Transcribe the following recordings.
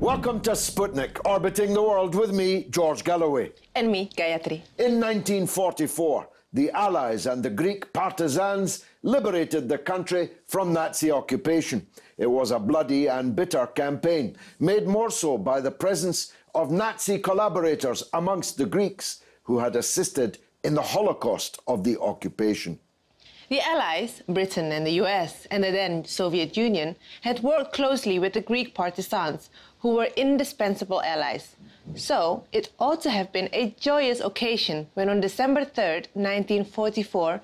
Welcome to Sputnik, orbiting the world with me, George Galloway. And me, Gayatri. In 1944, the Allies and the Greek partisans liberated the country from Nazi occupation. It was a bloody and bitter campaign, made more so by the presence of Nazi collaborators amongst the Greeks who had assisted in the Holocaust of the occupation. The Allies, Britain and the US, and the then Soviet Union, had worked closely with the Greek partisans, who were indispensable allies. So, it ought to have been a joyous occasion when on December 3rd, 1944,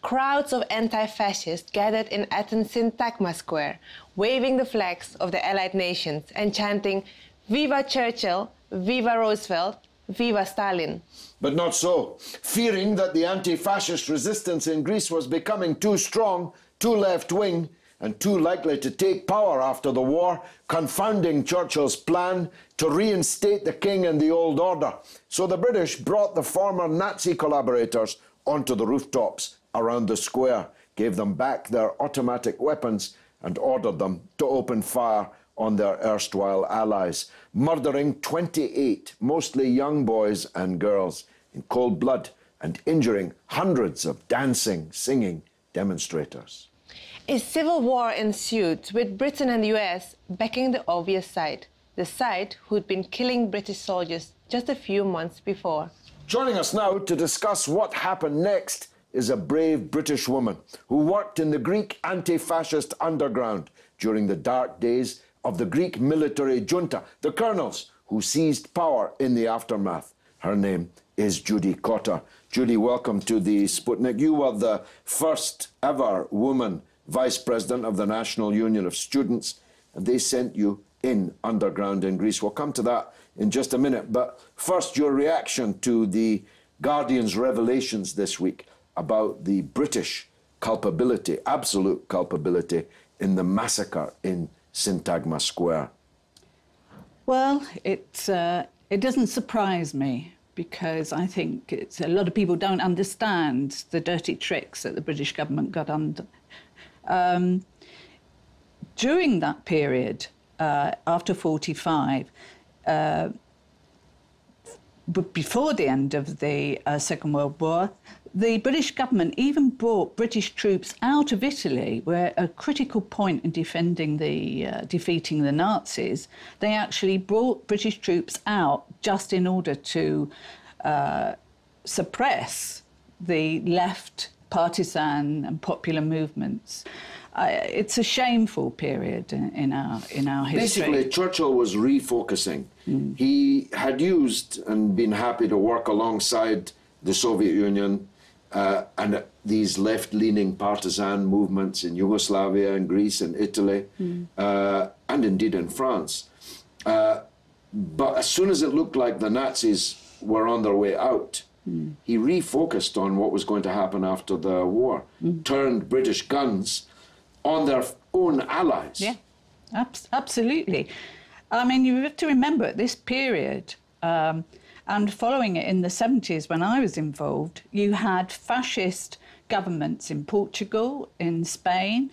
crowds of anti-fascists gathered in Athens' Syntagma Square, waving the flags of the Allied nations and chanting, "Viva Churchill, Viva Roosevelt, Viva Stalin." But not so. Fearing that the anti-fascist resistance in Greece was becoming too strong, too left-wing, and too likely to take power after the war, confounding Churchill's plan to reinstate the king and the old order. So the British brought the former Nazi collaborators onto the rooftops around the square, gave them back their automatic weapons, and ordered them to open fire on their erstwhile allies, murdering 28, mostly young boys and girls, in cold blood, and injuring hundreds of dancing, singing demonstrators. A civil war ensued, with Britain and the US backing the obvious side, the side who'd been killing British soldiers just a few months before. Joining us now to discuss what happened next is a brave British woman who worked in the Greek anti-fascist underground during the dark days of the Greek military junta, the colonels who seized power in the aftermath. Her name is Judy Cotter. Judy, welcome to the Sputnik. You were the first ever woman vice president of the National Union of Students, and they sent you in underground in Greece. We'll come to that in just a minute, but first your reaction to the Guardian's revelations this week about the British culpability, absolute culpability, in the massacre in Syntagma Square. Well, it doesn't surprise me, because I think a lot of people don't understand the dirty tricks that the British government got under. During that period, after 45, before the end of the Second World War, the British government even brought British troops out of Italy, where a critical point in defeating the Nazis. They actually brought British troops out just in order to suppress the left partisan and popular movements. It's a shameful period in our history. Basically, Churchill was refocusing. He had used and been happy to work alongside the Soviet Union and these left-leaning partisan movements in Yugoslavia and Greece and Italy, and indeed in France. But as soon as it looked like the Nazis were on their way out, he refocused on what was going to happen after the war, turned British guns on their own allies. Yeah, absolutely. I mean, you have to remember at this period, and following it in the 70s when I was involved, you had fascist governments in Portugal, in Spain,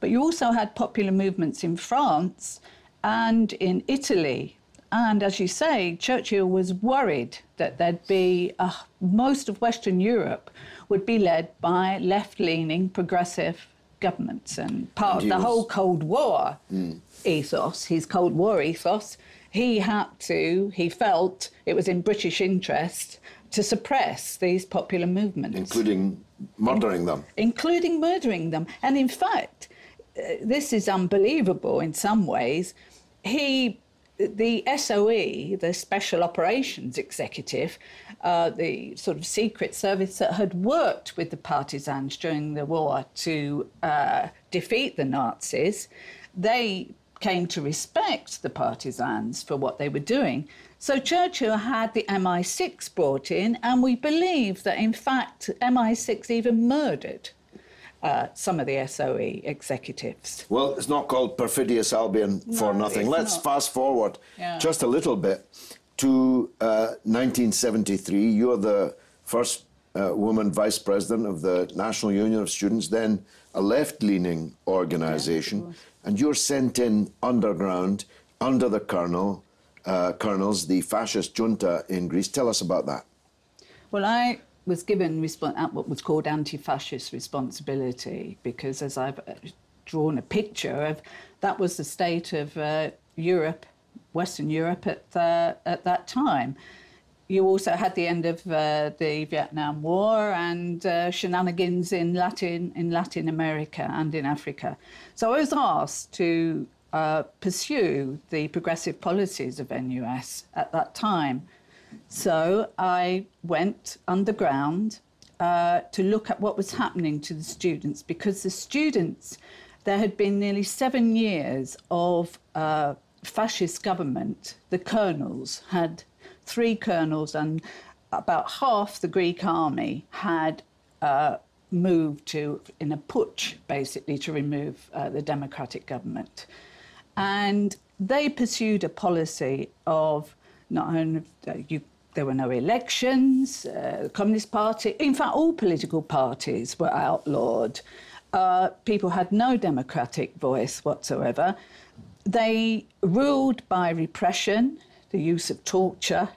but you also had popular movements in France and in Italy. And as you say, Churchill was worried that there'd be most of Western Europe would be led by left-leaning progressive governments, and part of the whole Cold War ethos, his Cold War ethos, he felt it was in British interest to suppress these popular movements. Including murdering them. Including murdering them. And in fact, this is unbelievable in some ways, the SOE, the Special Operations Executive, the sort of secret service that had worked with the partisans during the war to defeat the Nazis, they came to respect the partisans for what they were doing. So Churchill had the MI6 brought in, and we believe that, in fact, MI6 even murdered some of the SOE executives. Well, it's not called Perfidious Albion for nothing. Let's fast forward just a little bit to 1973. You're the first woman vice president of the National Union of Students, then a left-leaning organisation, and you're sent in underground under the colonels, the fascist junta in Greece. Tell us about that. Well, I was given what was called anti-fascist responsibility because, as I've drawn a picture of, that was the state of Europe, Western Europe at that time. You also had the end of the Vietnam War and shenanigans in Latin America and in Africa. So I was asked to pursue the progressive policies of NUS at that time. So I went underground to look at what was happening to the students, because the students, there had been nearly 7 years of fascist government. The colonels had 3 colonels, and about half the Greek army had moved to, in a putsch, basically, to remove the democratic government. And they pursued a policy of not only, there were no elections, the Communist Party, in fact, all political parties were outlawed. People had no democratic voice whatsoever. They ruled by repression, the use of torture.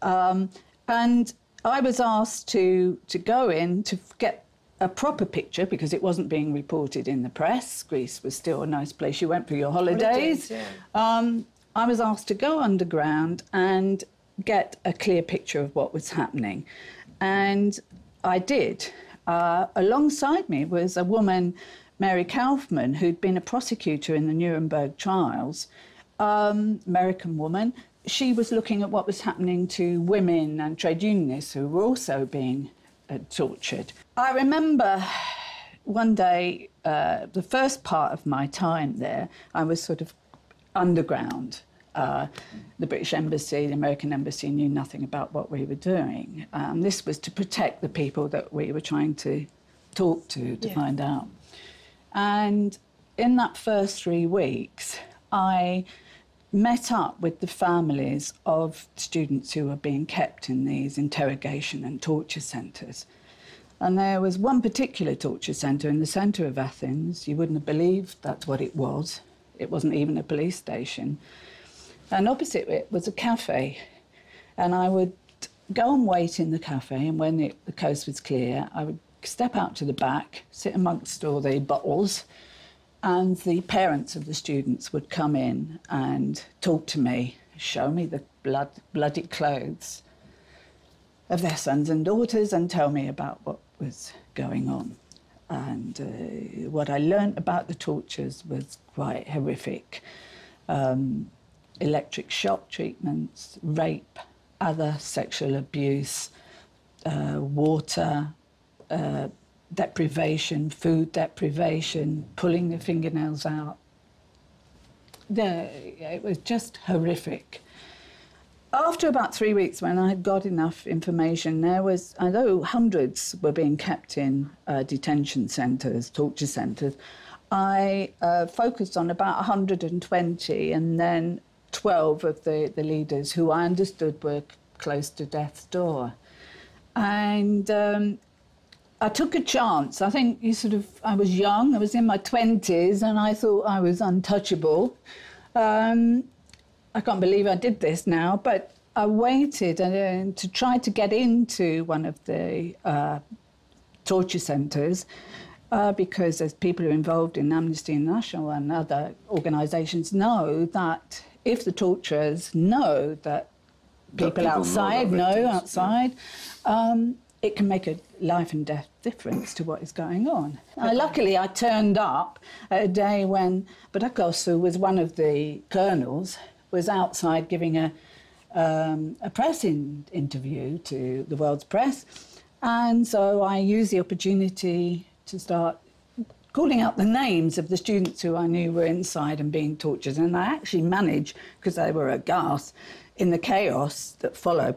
And I was asked to go in to get a proper picture, because it wasn't being reported in the press. Greece was still a nice place you went for your holidays. I was asked to go underground and get a clear picture of what was happening. And I did. Alongside me was a woman, Mary Kaufman, who'd been a prosecutor in the Nuremberg trials, American woman. She was looking at what was happening to women and trade unionists who were also being tortured. I remember one day, the first part of my time there, I was sort of underground. The British Embassy, the American Embassy knew nothing about what we were doing. This was to protect the people that we were trying to talk to find out. And in that first 3 weeks, I met up with the families of students who were being kept in these interrogation and torture centres. And there was one particular torture centre in the centre of Athens. You wouldn't have believed that's what it was. It wasn't even a police station. And opposite it was a cafe. And I would go and wait in the cafe, and when the coast was clear, I would step out to the back, sit amongst all the bottles, and the parents of the students would come in and talk to me, show me the bloody clothes of their sons and daughters, and tell me about what was going on. And what I learnt about the tortures was quite horrific. Electric shock treatments, rape, other sexual abuse, water deprivation, food deprivation, pulling the fingernails out. It was just horrific. After about 3 weeks, when I had got enough information, there was, although hundreds were being kept in detention centres, torture centres, I focused on about 120, and then 12 of the leaders who I understood were close to death's door. And I took a chance. I think I was young, I was in my 20s, and I thought I was untouchable. I can't believe I did this now, but I waited to try to get into one of the torture centres because as people who are involved in Amnesty International and other organisations know that if the torturers know that people outside it can make a life and death difference to what is going on. Luckily, I turned up at a day when Batakos, who was one of the colonels, was outside giving a press interview to the world's press. And so I used the opportunity to start calling out the names of the students who I knew were inside and being tortured. And I actually managed, because they were aghast, in the chaos that followed,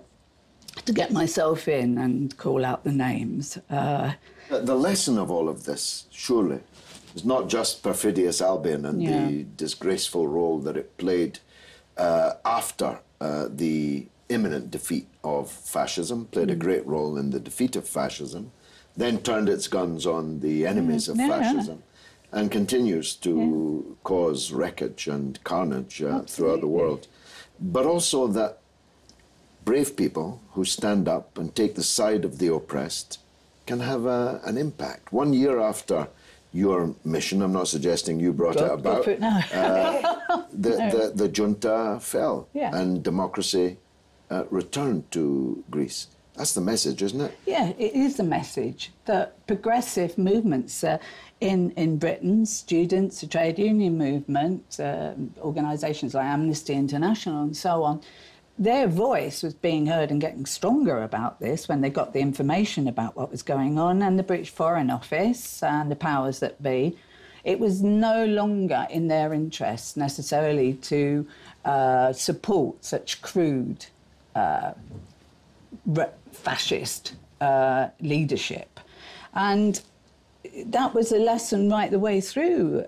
to get myself in and call out the names. The lesson of all of this, surely, is not just Perfidious Albion and the disgraceful role that it played after the imminent defeat of fascism, played a great role in the defeat of fascism, then turned its guns on the enemies of fascism. and continues to cause wreckage and carnage throughout the world. But also that brave people who stand up and take the side of the oppressed can have an impact. 1 year after your mission, I'm not suggesting you brought it about, the junta fell and democracy returned to Greece. That's the message, isn't it? Yeah, it is the message that progressive movements in Britain, students, the trade union movement, organisations like Amnesty International and so on, their voice was being heard and getting stronger about this when they got the information about what was going on, and the British Foreign Office and the powers that be. It was no longer in their interest necessarily to support such crude fascist leadership. And that was a lesson right the way through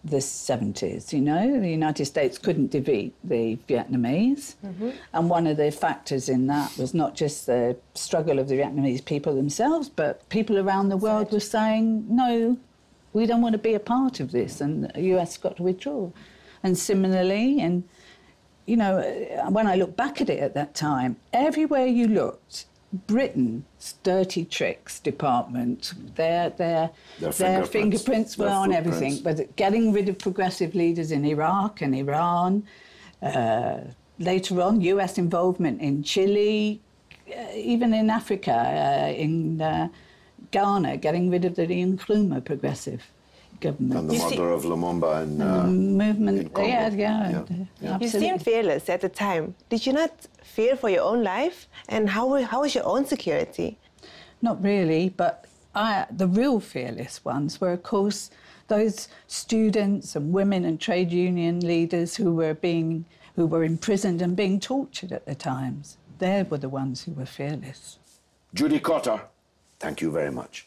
the 70s, you know. The United States couldn't defeat the Vietnamese. And one of the factors in that was not just the struggle of the Vietnamese people themselves, but people around the world were saying, no, we don't want to be a part of this, and the US got to withdraw. And similarly, and you know, when I look back at it at that time, everywhere you looked, Britain's dirty tricks department, their fingerprints were on everything. But getting rid of progressive leaders in Iraq and Iran, later on, US involvement in Chile, even in Africa, in Ghana, getting rid of the Nkrumah progressive government. And the murder of Lumumba in movement. In Congo. You seemed fearless at the time. Did you not fear for your own life? And how was your own security? Not really, but the real fearless ones were, of course, those students and women and trade union leaders who were imprisoned and being tortured at the times. They were the ones who were fearless. Judy Cotter, thank you very much.